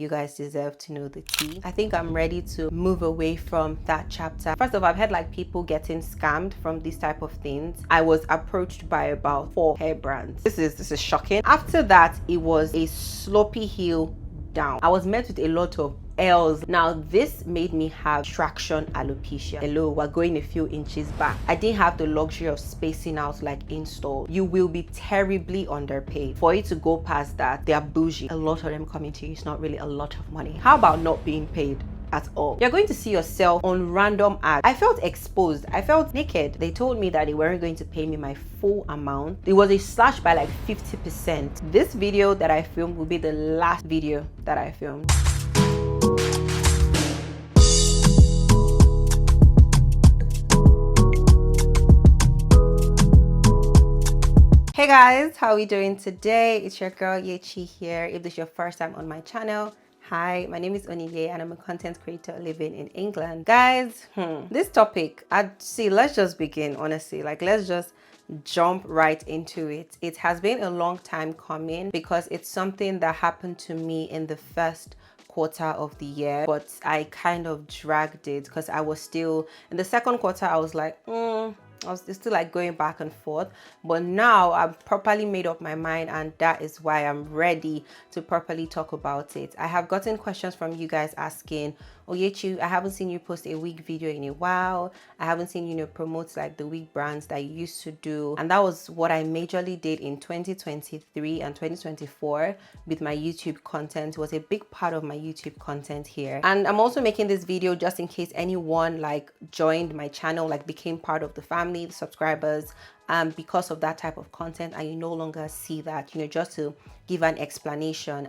You guys deserve to know the tea. I think I'm ready to move away from that chapter. First of all, I've had like people getting scammed from these type of things. I was approached by about 4 hair brands. This is shocking. After that, it was a sloppy hill down. I was met with a lot of L's. Now this made me have traction alopecia. Hello, we're going a few inches back. I didn't have the luxury of spacing out like install. You will be terribly underpaid. For you to go past that, they are bougie. A lot of them coming to you, it's not really a lot of money. How about not being paid at all? You're going to see yourself on random ads. I felt exposed. I felt naked. They told me that they weren't going to pay me my full amount. It was a slash by like 50%. This video that I filmed will be the last video that I filmed. Hey guys, how are we doing today? It's your girl Yechi here. If this is your first time on my channel, hi, my name is Oniye and I'm a content creator living in England. Guys, this topic, let's just begin, honestly. Like, let's just jump right into it. It has been a long time coming because it's something that happened to me in the first quarter of the year, but I kind of dragged it because I was still in the second quarter. I was like, I was still like going back and forth, but now I've properly made up my mind, and that is why I'm ready to properly talk about it. I have gotten questions from you guys asking, oh Yechi, I haven't seen you post a wig video in a while. I haven't seen you promote like the wig brands that you used to do. And that was what I majorly did in 2023 and 2024 with my YouTube content. It was a big part of my YouTube content here. And I'm also making this video just in case anyone like joined my channel, like became part of the family, the subscribers, because of that type of content, and you no longer see that, just to give an explanation.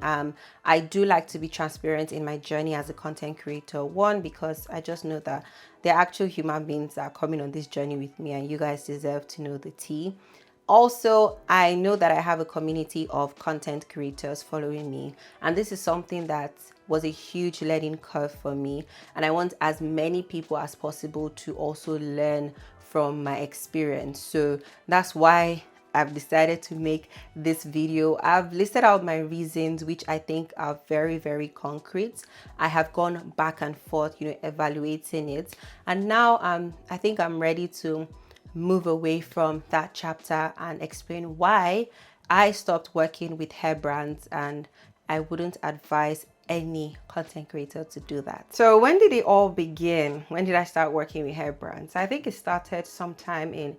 I do like to be transparent in my journey as a content creator. One, because I just know that there are actual human beings that are coming on this journey with me, and you guys deserve to know the tea. Also, I know that I have a community of content creators following me, and this is something that was a huge learning curve for me, and I want as many people as possible to also learn from my experience. So that's why I've decided to make this video. I've listed out my reasons, which I think are very, very concrete. I have gone back and forth, evaluating it, and now I think I'm ready to move away from that chapter and explain why I stopped working with hair brands, and I wouldn't advise any content creator to do that. So when did it all begin? When did I start working with hair brands? I think it started sometime in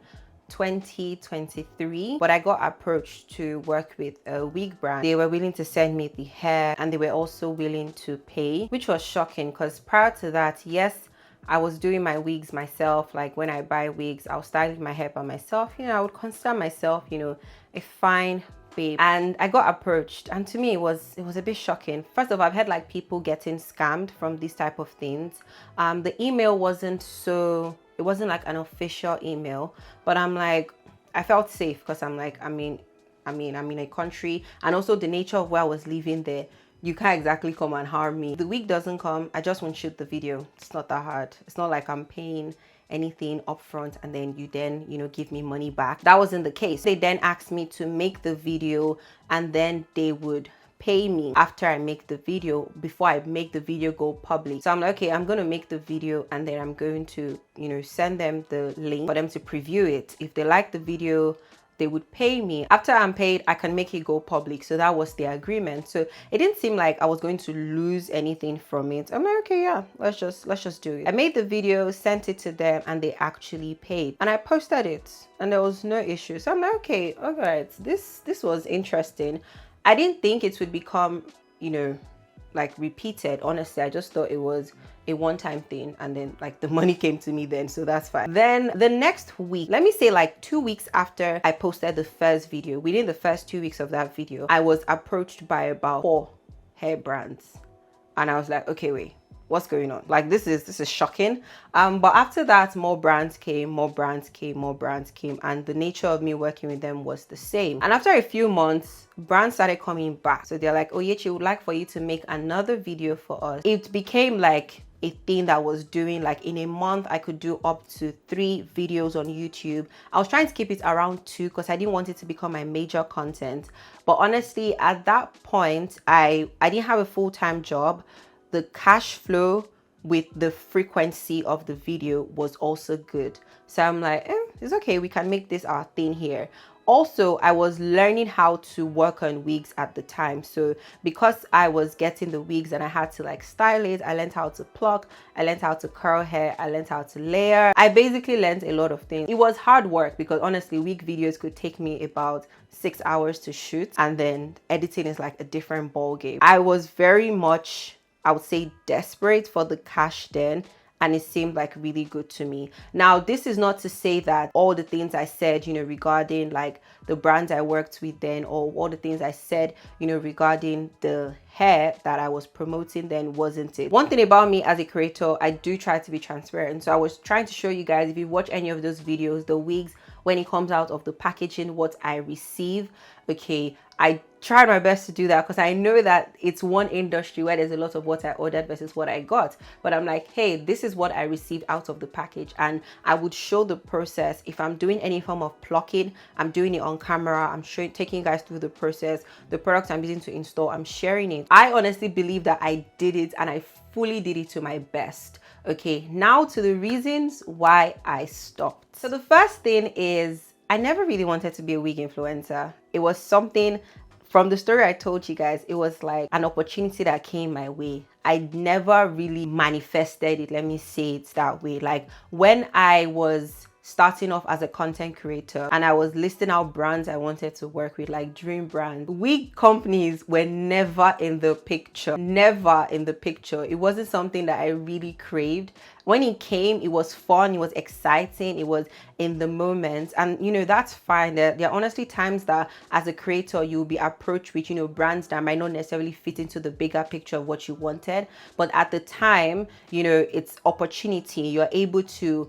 2023, but I got approached to work with a wig brand. They were willing to send me the hair, and they were also willing to pay, which was shocking because prior to that, yes, I was doing my wigs myself. Like when I buy wigs, I'll style my hair by myself. I would consider myself, a fine babe. And I got approached, and to me it was a bit shocking. First of all, I've had like people getting scammed from these type of things. The email wasn't like an official email, but I'm like, I felt safe because I'm like, I'm in a country, and also the nature of where I was living there, you can't exactly come and harm me. The wig doesn't come, I just won't shoot the video. It's not that hard. It's not like I'm paying anything upfront and then you give me money back. That wasn't the case. They then asked me to make the video, and then they would pay me after I make the video, before I make the video go public. So I'm like, okay, I'm gonna make the video, and then I'm going to send them the link for them to preview it. If they like the video, they would pay me. After I'm paid, I can make it go public. So that was the agreement. So it didn't seem like I was going to lose anything from it. I'm like, okay, yeah, let's just do it. I made the video, sent it to them, and they actually paid, and I posted it, and there was no issue. So I'm like, okay, all right, this was interesting. I didn't think it would become like repeated. Honestly, I just thought it was a one-time thing, and then like the money came to me then, so that's fine. Then the next week, let me say like 2 weeks after I posted the first video, within the first 2 weeks of that video, I was approached by about 4 hair brands, and I was like, okay, wait, what's going on? Like, this is shocking. But after that, more brands came, and the nature of me working with them was the same. And after a few months, brands started coming back. So they're like, oh, Yechi, would like for you to make another video for us. It became like a thing that was doing, like, in a month I could do up to 3 videos on YouTube. I was trying to keep it around 2 because I didn't want it to become my major content. But honestly, at that point, I didn't have a full-time job. The cash flow with the frequency of the video was also good. So I'm like, it's okay, we can make this our thing here. Also, I was learning how to work on wigs at the time. So because I was getting the wigs and I had to like style it, I learned how to pluck, I learned how to curl hair, I learned how to layer. I basically learned a lot of things. It was hard work because honestly, wig videos could take me about 6 hours to shoot, and then editing is like a different ball game. I was very much, I would say, desperate for the cash then, and it seemed like really good to me. Now, this is not to say that all the things I said, you know, regarding like the brands I worked with then, or all the things I said, you know, regarding the hair that I was promoting then wasn't it. One thing about me as a creator, I do try to be transparent. So I was trying to show you guys, if you watch any of those videos, the wigs, when it comes out of the packaging, what I receive, okay, I tried my best to do that because I know that it's one industry where there's a lot of what I ordered versus what I got. But I'm like, hey, this is what I received out of the package, and I would show the process. If I'm doing any form of plucking, I'm doing it on camera, I'm taking you guys through the process. The products I'm using to install, I'm sharing it. I honestly believe that I did it, and I fully did it to my best. Okay, now to the reasons why I stopped. So the first thing is, I never really wanted to be a wig influencer. It was something, from the story I told you guys, it was like an opportunity that came my way. I never really manifested it, let me say it that way. Like, when I was starting off as a content creator and I was listing out brands I wanted to work with, like dream brands, wig companies were never in the picture. Never in the picture. It wasn't something that I really craved. When it came, it was fun, it was exciting, it was in the moment, and you know, that's fine. There are honestly times that as a creator you'll be approached with, you know, brands that might not necessarily fit into the bigger picture of what you wanted, but at the time, you know, it's opportunity. You're able to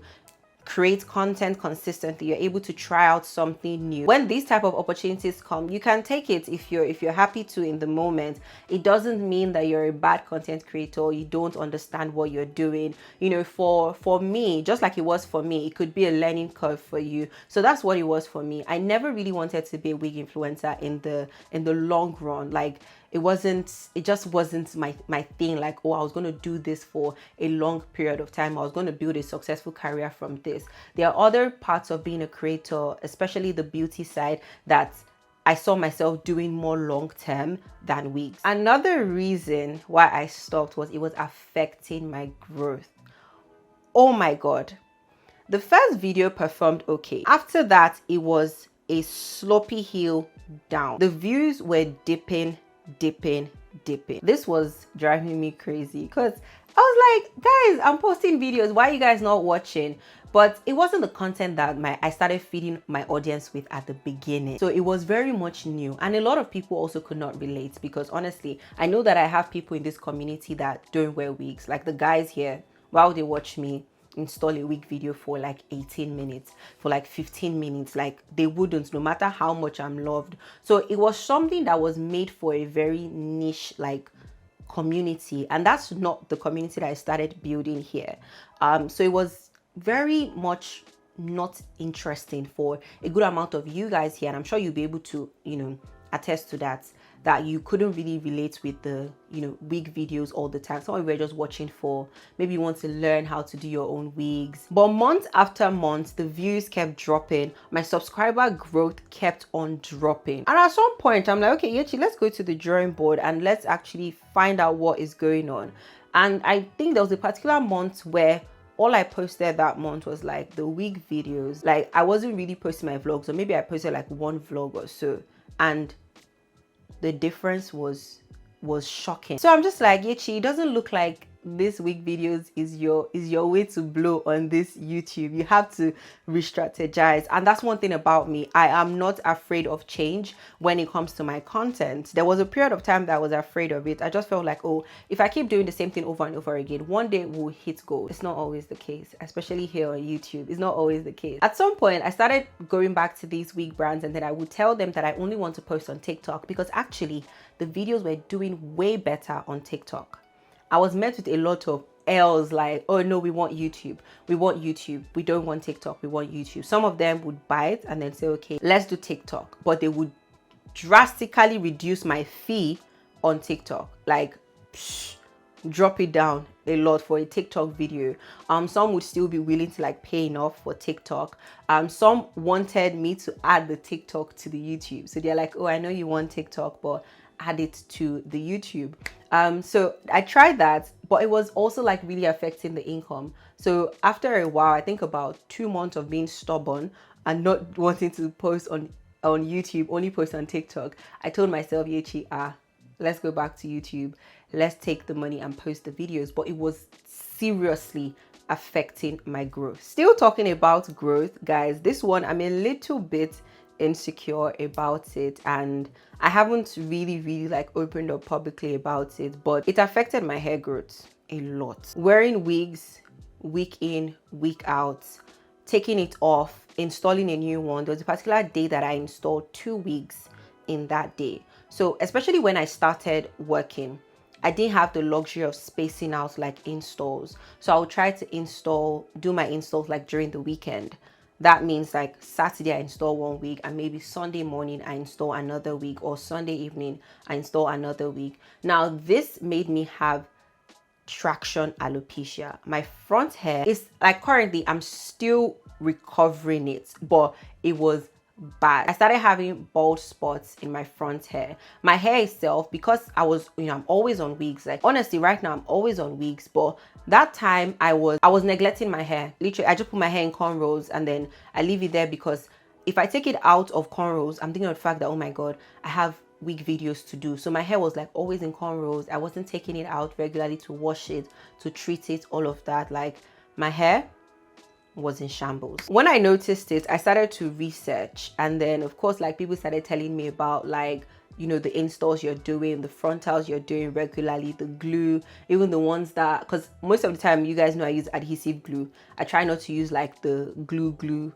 create content consistently, you're able to try out something new. When these type of opportunities come, you can take it if you're happy to in the moment. It doesn't mean that you're a bad content creator or you don't understand what you're doing. You know, for me, just like it was for me, it could be a learning curve for you. So that's what it was for me. I never really wanted to be a wig influencer in the long run. Like, it just wasn't my thing. Like, oh, I was going to do this for a long period of time, I was going to build a successful career from this. There are other parts of being a creator, especially the beauty side, that I saw myself doing more long term than wigs. Another reason why I stopped was it was affecting my growth. Oh my god. The first video performed okay. After that, it was a sloppy hill down. The views were dipping. This was driving me crazy because I was like, guys, I'm posting videos, why are you guys not watching? But it wasn't the content that I started feeding my audience with at the beginning. So it was very much new, and a lot of people also could not relate because honestly, I know that I have people in this community that don't wear wigs. Like the guys here, while they watch me install a wig video for like 18 minutes, for like 15 minutes, like they wouldn't, no matter how much I'm loved. So it was something that was made for a very niche like community, and that's not the community that I started building here. So it was very much not interesting for a good amount of you guys here, and I'm sure you'll be able to, you know, attest to that you couldn't really relate with the, you know, wig videos all the time. Some of you were just watching for, maybe you want to learn how to do your own wigs. But month after month, the views kept dropping. My subscriber growth kept on dropping. And at some point, I'm like, okay, Yechi, let's go to the drawing board and let's actually find out what is going on. And I think there was a particular month where all I posted that month was like the wig videos. Like, I wasn't really posting my vlogs, or maybe I posted like one vlog or so. And the difference was shocking. So I'm just like, Yechi, it doesn't look like this week videos is your way to blow on this YouTube. You have to re-strategize. And that's one thing about me. I am not afraid of change when it comes to my content. There was a period of time that I was afraid of it. I just felt like, oh, if I keep doing the same thing over and over again, one day we'll hit gold. It's not always the case, especially here on YouTube. It's not always the case. At some point, I started going back to these WIG brands, and then I would tell them that I only want to post on TikTok, because actually the videos were doing way better on TikTok. I was met with a lot of L's, like, oh no, we want YouTube. We want YouTube. We don't want TikTok. We want YouTube. Some of them would bite and then say, okay, let's do TikTok. But they would drastically reduce my fee on TikTok. Like, drop it down a lot for a TikTok video. Some would still be willing to like pay enough for TikTok. Some wanted me to add the TikTok to the YouTube. So they're like, oh, I know you want TikTok, but add it to the YouTube. So I tried that, but it was also like really affecting the income. So after a while, I think about 2 months of being stubborn and not wanting to post on YouTube, only post on TikTok, I told myself, Yechi, let's go back to YouTube. Let's take the money and post the videos. But it was seriously affecting my growth. Still talking about growth, guys, this one I'm a little bit insecure about it, and I haven't really like opened up publicly about it, but it affected my hair growth a lot. Wearing wigs week in, week out, taking it off, installing a new one. There was a particular day that I installed 2 wigs in that day. So especially when I started working, I didn't have the luxury of spacing out like installs. So I would try to do my installs like during the weekend. That means like Saturday I install 1 wig, and maybe Sunday morning I install another wig, or Sunday evening I install another wig. Now this made me have traction alopecia. My front hair is like, currently I'm still recovering it, but it was bad. I started having bald spots in my front hair. My hair itself, because I was, I'm always on wigs. Like honestly, right now I'm always on wigs, but that time I was neglecting my hair. Literally, I just put my hair in cornrows and then I leave it there, because if I take it out of cornrows, I'm thinking of the fact that, oh my god, I have wig videos to do. So my hair was like always in cornrows. I wasn't taking it out regularly to wash it, to treat it, all of that. Like my hair was in shambles. When I noticed it, I started to research, and then of course like people started telling me about like, the installs you're doing, the frontals you're doing regularly, the glue, even the ones that, because most of the time, you guys know I use adhesive glue. I try not to use like the glue,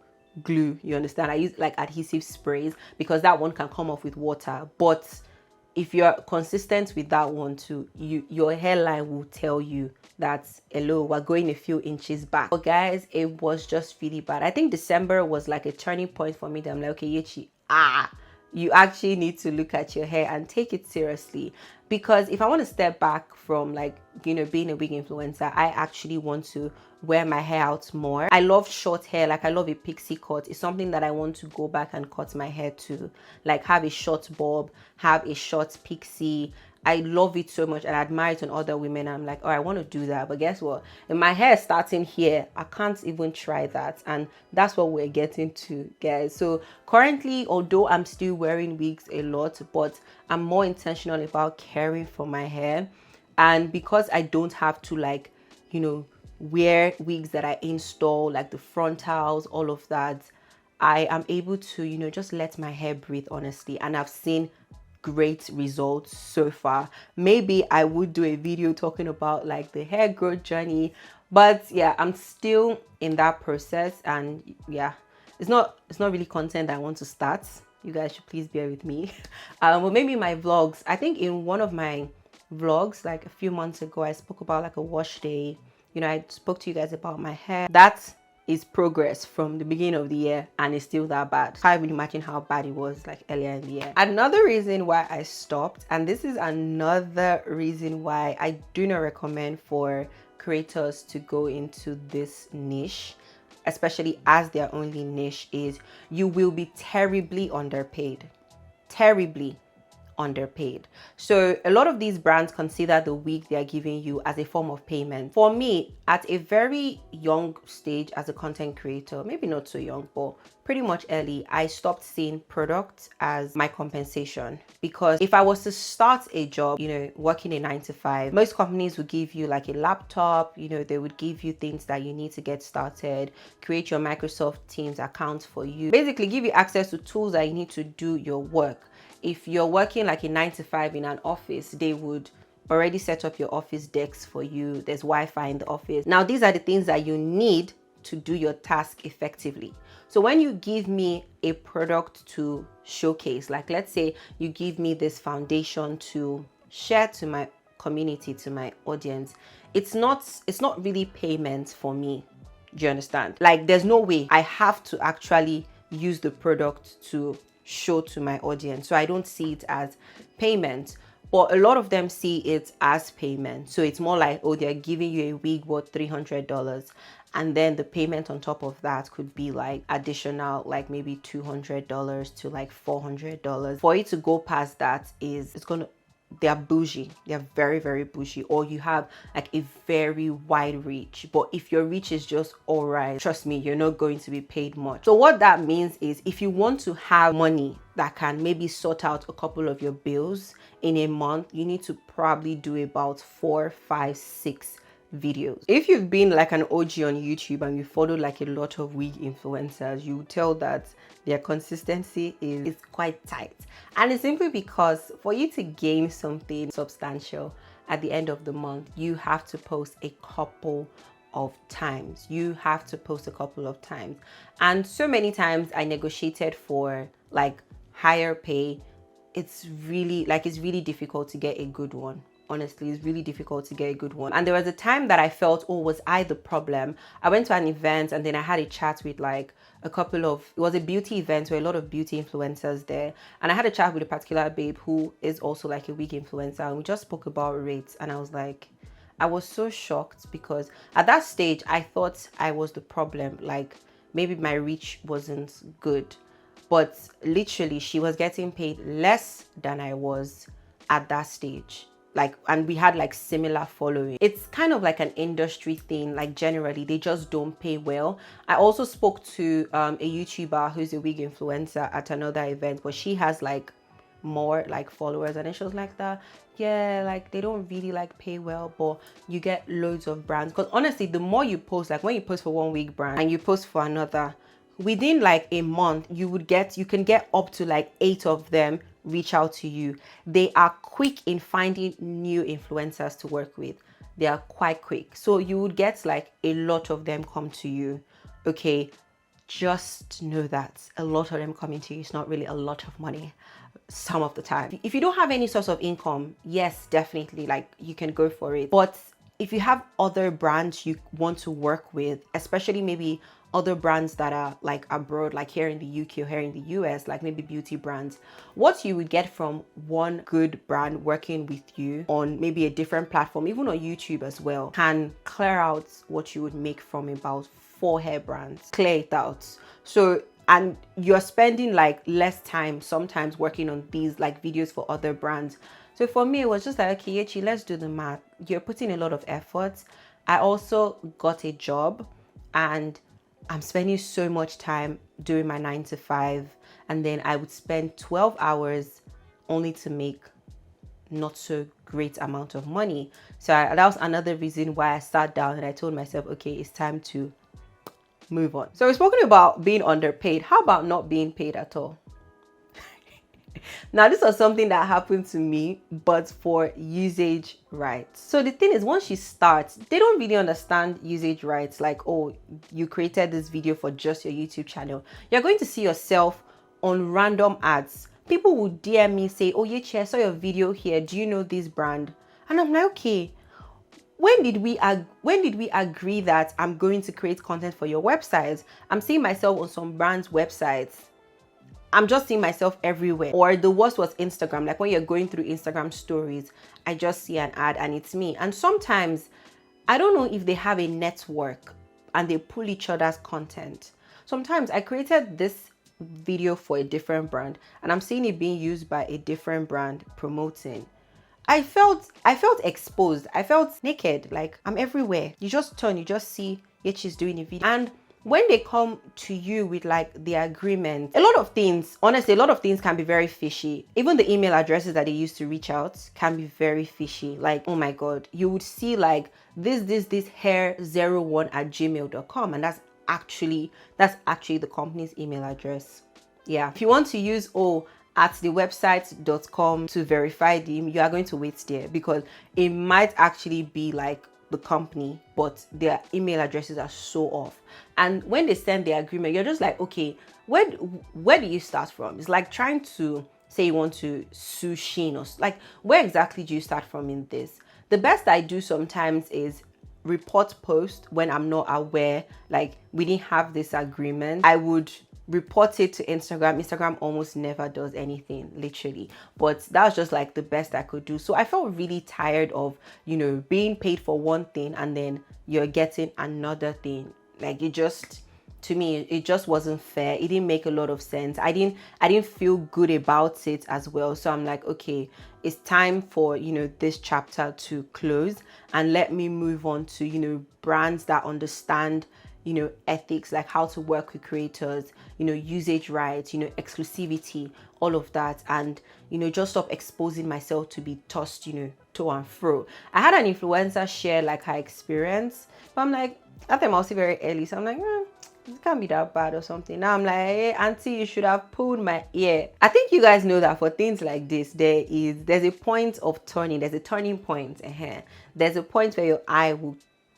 you understand? I use like adhesive sprays, because that one can come off with water. But if you're consistent with that one too, your hairline will tell you that, hello, we're going a few inches back. But guys, it was just really bad. I think December was like a turning point for me that I'm like, okay, Yechi, you actually need to look at your hair and take it seriously. Because if I want to step back from like, being a wig influencer, I actually want to wear my hair out more. I love short hair. Like I love a pixie cut. It's something that I want to go back and cut my hair to, like have a short bob, have a short pixie. I love it so much and I admire it on other women. I'm like, oh, I want to do that. But guess what? If my hair is starting here, I can't even try that. And that's what we're getting to, guys. So currently, although I'm still wearing wigs a lot, but I'm more intentional about caring for my hair. And because I don't have to like, wear wigs that I install, like the frontals, all of that, I am able to, just let my hair breathe, honestly. And I've seen great results so far. Maybe I would do a video talking about like the hair growth journey, but yeah, I'm still in that process. And yeah, it's not really content that I want to start. You guys should please bear with me. But maybe my vlogs, I think in one of my vlogs like a few months ago, I spoke about like a wash day. I spoke to you guys about my hair. That is progress from the beginning of the year, and it's still that bad. Can't even imagine how bad it was like earlier in the year. Another reason why I stopped, and this is another reason why I do not recommend for creators to go into this niche, especially as their only niche, is you will be terribly underpaid. Terribly underpaid. So a lot of these brands consider the wig they are giving you as a form of payment. For me, at a very young stage as a content creator, maybe not so young, but pretty much early, I stopped seeing products as my compensation, because if I was to start a job, working a 9 to 5, most companies would give you like a laptop, they would give you things that you need to get started, create your Microsoft Teams account for you, basically give you access to tools that you need to do your work. If you're working like a 9 to 5 in an office, they would already set up your office desks for you. There's Wi-Fi in the office. Now, these are the things that you need to do your task effectively. So when you give me a product to showcase, like let's say you give me this foundation to share to my community, to my audience, it's not really payment for me. Do you understand? Like, there's no way I have to actually use the product to show to my audience. So I don't see it as payment, but a lot of them see it as payment. So it's more like, oh, they're giving you a wig worth $300, and then the payment on top of that could be like additional, like maybe $200 to like $400. For you to go past that they're bougie. They're very, very bougie. Or you have like a very wide reach. But if your reach is just all right, trust me, you're not going to be paid much. So what that means is, if you want to have money that can maybe sort out a couple of your bills in a month, you need to probably do about 4, 5, 6 videos. If you've been like an OG on YouTube and you follow like a lot of wig influencers, you tell that their consistency is quite tight. And it's simply because for you to gain something substantial at the end of the month, you have to post a couple of times. And so many times I negotiated for like higher pay. It's really difficult to get a good one. Honestly, it's really difficult to get a good one. And there was a time that I felt, oh, was I the problem? I went to an event and then I had a chat with like it was a beauty event where a lot of beauty influencers there. And I had a chat with a particular babe who is also like a wig influencer. And we just spoke about rates. And I was so shocked, because at that stage, I thought I was the problem. Like maybe my reach wasn't good. But literally, she was getting paid less than I was at that stage. And we had like similar following. It's kind of like an industry thing. Like generally, they just don't pay well. I also spoke to a YouTuber who's a wig influencer at another event, but she has like more like followers, and then she was like that, yeah, like they don't really like pay well, but you get loads of brands. Because honestly, the more you post, like when you post for one wig brand and you post for another, within like a month, you can get up to like 8 of them reach out to you. They are quick in finding new influencers to work with. They are quite quick. So you would get like a lot of them come to you. Okay, just know that a lot of them coming to you is not really a lot of money some of the time. If you don't have any source of income, yes, definitely, like you can go for it. But if you have other brands you want to work with, especially maybe other brands that are like abroad, like here in the UK or here in the US, like maybe beauty brands, what you would get from one good brand working with you on maybe a different platform, even on YouTube as well, can clear out what you would make from about 4 hair brands. Clear it out. So, and you're spending like less time sometimes working on these like videos for other brands. So for me, it was just like, okay, Yechi, let's do the math. You're putting a lot of effort. I also got a job and I'm spending so much time doing my 9 to 5, and then I would spend 12 hours only to make not so great amount of money. So that was another reason why I sat down and I told myself, okay, it's time to move on. So we've spoken about being underpaid. How about not being paid at all? Now, this was something that happened to me, but for usage rights. So the thing is, once you start, they don't really understand usage rights. Like, oh, you created this video for just your YouTube channel. You're going to see yourself on random ads. People will DM me, say, oh, Yechi, I saw your video here. Do you know this brand? And I'm like, okay, when did we agree that I'm going to create content for your website? I'm seeing myself on some brands' websites. I'm just seeing myself everywhere. Or the worst was Instagram. Like when you're going through Instagram stories, I just see an ad and it's me. And sometimes I don't know if they have a network and they pull each other's content. Sometimes I created this video for a different brand and I'm seeing it being used by a different brand promoting, I felt exposed. I felt naked. Like, I'm everywhere. You just turn, you just see Yechi's doing a video. And when they come to you with like the agreement, a lot of things, honestly, a lot of things can be very fishy. Even the email addresses that they use to reach out can be very fishy. Like, oh my God, you would see like this hair01@gmail.com, and that's actually the company's email address. Yeah. If you want to use at the website.com to verify them, you are going to wait there because it might actually be like the company, but their email addresses are so off. And when they send the agreement, you're just like, okay, where do you start from? It's like trying to say you want to sue Shein, or like, where exactly do you start from in this? The best I do sometimes is report post when I'm not aware, like we didn't have this agreement. I would report it to Instagram. Instagram almost never does anything, literally, but that was just like the best I could do. So I felt really tired of, you know, being paid for one thing and then you're getting another thing. Like, it just, to me, it just wasn't fair. It didn't make a lot of sense. I didn't feel good about it as well. So I'm like, okay, it's time for, you know, this chapter to close and let me move on to, you know, brands that understand, you know, ethics, like how to work with creators, you know, usage rights, you know, exclusivity, all of that. And, you know, just stop exposing myself to be tossed, you know, to and fro. I had an influencer share like her experience, but I'm like, I think I was very early. So I'm like, it can't be that bad or something. Now I'm like, hey, auntie, you should have pulled my ear. I think you guys know that for things like this, there's a point of turning. There's a turning point. There's a point where your eye will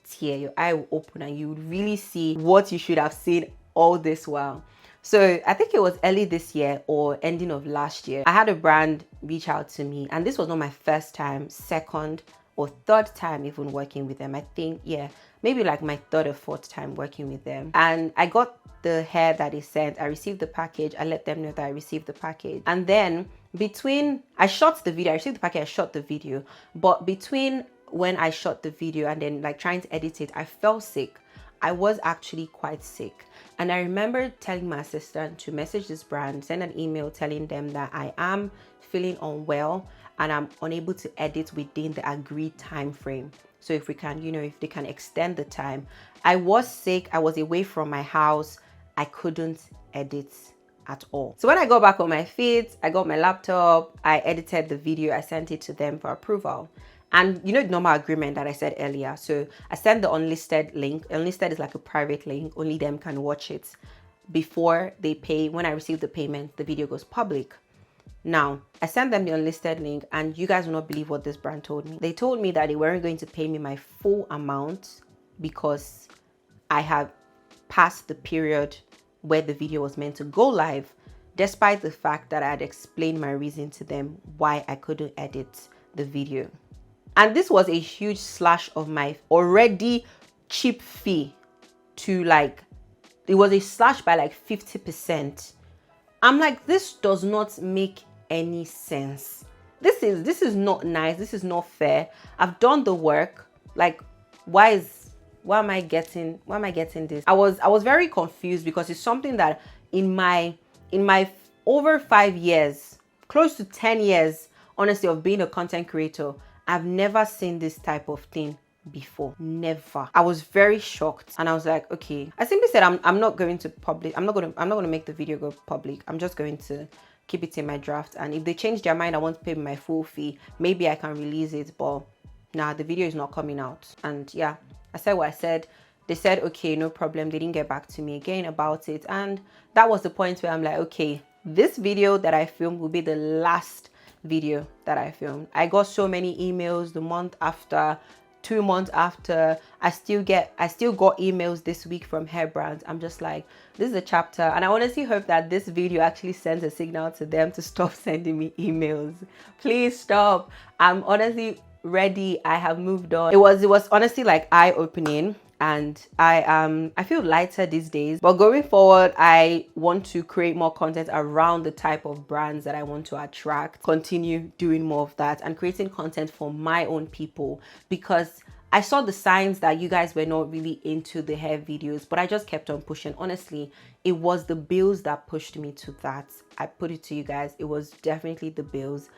tear, your eye will open, and you would really see what you should have seen all this while. So I think it was early this year or ending of last year, I had a brand reach out to me, and this was not my first time, second or third time even working with them. I think, yeah, maybe like my third or fourth time working with them. And I got the hair that they sent. I received the package. I let them know that I received the package. And then I shot the video. I received the package, I shot the video. But between when I shot the video and then like trying to edit it, I felt sick. I was actually quite sick. And I remember telling my assistant to message this brand, send an email telling them that I am feeling unwell and I'm unable to edit within the agreed time frame. So if we can, you know, if they can extend the time. I was sick. I was away from my house. I couldn't edit at all. So when I got back on my feet, I got my laptop, I edited the video, I sent it to them for approval. And you know, the normal agreement that I said earlier. So I sent the unlisted link. Unlisted is like a private link. Only them can watch it before they pay. When I receive the payment, the video goes public. Now, I sent them the unlisted link, and you guys will not believe what this brand told me. They told me that they weren't going to pay me my full amount because I have passed the period where the video was meant to go live, despite the fact that I had explained my reason to them why I couldn't edit the video. And this was a huge slash of my already cheap fee to like, it was a slash by like 50%. I'm like, this does not make any sense. This is not nice. This is not fair. I've done the work. Like, why am I getting this? I was very confused because it's something that in my over 5 years, close to 10 years, honestly, of being a content creator, I've never seen this type of thing before. Never. I was very shocked, and I was like, okay. I simply said I'm not going to publish. I'm not going to make the video go public. I'm just going to keep it in my draft, and if they change their mind, I want to pay my full fee, maybe I can release it, but nah, the video is not coming out. And yeah, I said what I said. They said, okay, no problem. They didn't get back to me again about it, and that was the point where I'm like, okay, this video that I filmed will be the last video that I filmed. I got so many emails the month after, 2 months after. I still got emails this week from hair brands. I'm just like, this is a chapter, and I honestly hope that this video actually sends a signal to them to stop sending me emails. Please stop. I'm honestly ready. I have moved on. It was honestly like eye-opening, and I feel lighter these days. But going forward, I want to create more content around the type of brands that I want to attract, continue doing more of that and creating content for my own people, because I saw the signs that you guys were not really into the hair videos, but I just kept on pushing. Honestly, it was the bills that pushed me to that. I put it to you guys, it was definitely the bills.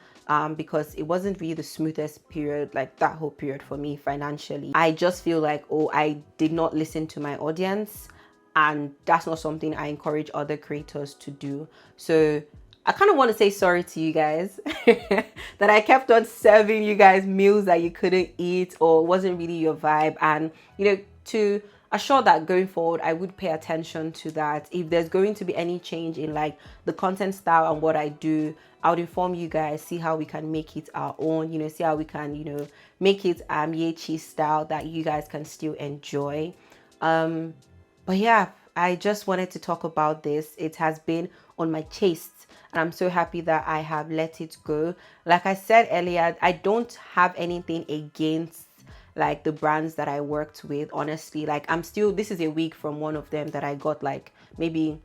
Because it wasn't really the smoothest period, like that whole period for me financially. I just feel like, oh, I did not listen to my audience, and that's not something I encourage other creators to do. So I kind of want to say sorry to you guys that I kept on serving you guys meals that you couldn't eat or wasn't really your vibe. And, you know, to assure that going forward, I would pay attention to that. If there's going to be any change in like the content style and what I do, I would inform you guys, see how we can make it our own, you know, see how we can, you know, make it IAMYEYCHI style that you guys can still enjoy. But yeah, I just wanted to talk about this. It has been on my chest, and I'm so happy that I have let it go. Like I said earlier, I don't have anything against like the brands that I worked with, honestly. Like I'm still, this is a wig from one of them that I got like maybe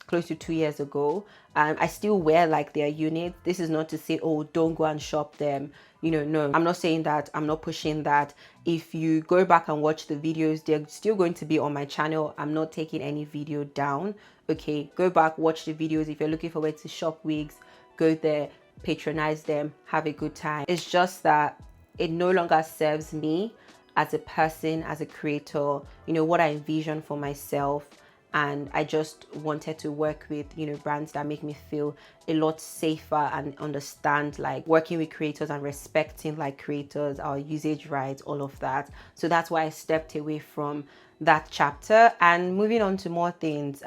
close to 2 years ago. I still wear like their unit. This is not to say, oh, don't go and shop them, you know. No, I'm not saying that. I'm not pushing that. If you go back and watch the videos, they're still going to be on my channel. I'm not taking any video down. Okay, go back, watch the videos. If you're looking for where to shop wigs, go there, patronize them, have a good time. It's just that it no longer serves me as a person, as a creator, you know, what I envision for myself. And I just wanted to work with, you know, brands that make me feel a lot safer and understand like working with creators and respecting like creators, our usage rights, all of that. So that's why I stepped away from that chapter and moving on to more things.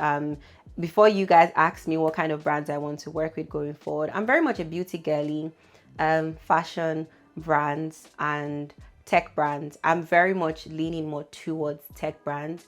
Before you guys ask me what kind of brands I want to work with going forward, I'm very much a beauty girly, fashion brands and tech brands. I'm very much leaning more towards tech brands.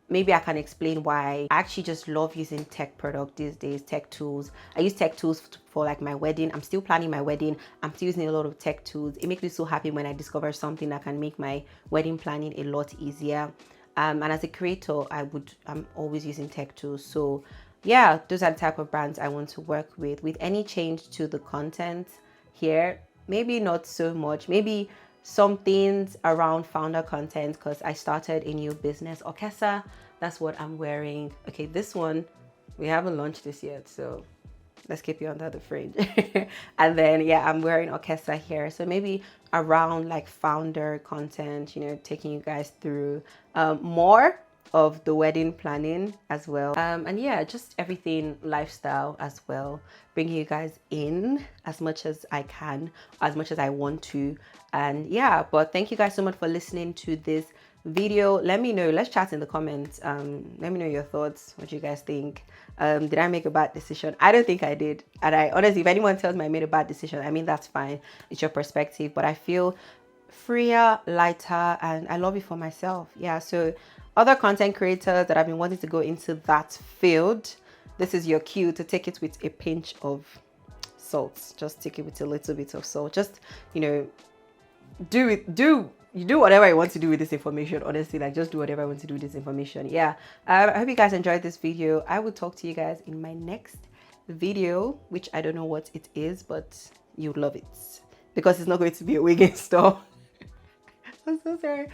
Maybe I can explain why. I actually just love using tech product these days, tech tools. I use tech tools for like my wedding. I'm still planning my wedding. I'm still using a lot of tech tools. It makes me so happy when I discover something that can make my wedding planning a lot easier. And as a creator, I'm always using tech tools. So yeah, those are the type of brands I want to work with. With any change to the content here, maybe not so much. Maybe some things around founder content, because I started a new business, Okesa. That's what I'm wearing. Okay, this one, we haven't launched this yet, so let's keep you under the fridge. And then yeah, I'm wearing Okesa here. So maybe around like founder content, you know, taking you guys through more of the wedding planning as well. And yeah, just everything lifestyle as well, bringing you guys in as much as I can, as much as I want to. And yeah, but thank you guys so much for listening to this video. Let me know, let's chat in the comments. Let me know your thoughts, what you guys think. Did I make a bad decision? I don't think I did. And I honestly, if anyone tells me I made a bad decision, I mean, that's fine, it's your perspective. But I feel freer, lighter, and I love it for myself. Yeah, so other content creators that have been wanting to go into that field, this is your cue to take it with a pinch of salt. Just take it with a little bit of salt. Just, you know, do whatever you want to do with this information. Honestly, like just do whatever I want to do with this information. Yeah, I hope you guys enjoyed this video. I will talk to you guys in my next video, which I don't know what it is, but you'll love it because it's not going to be a wig in store. I'm so sorry.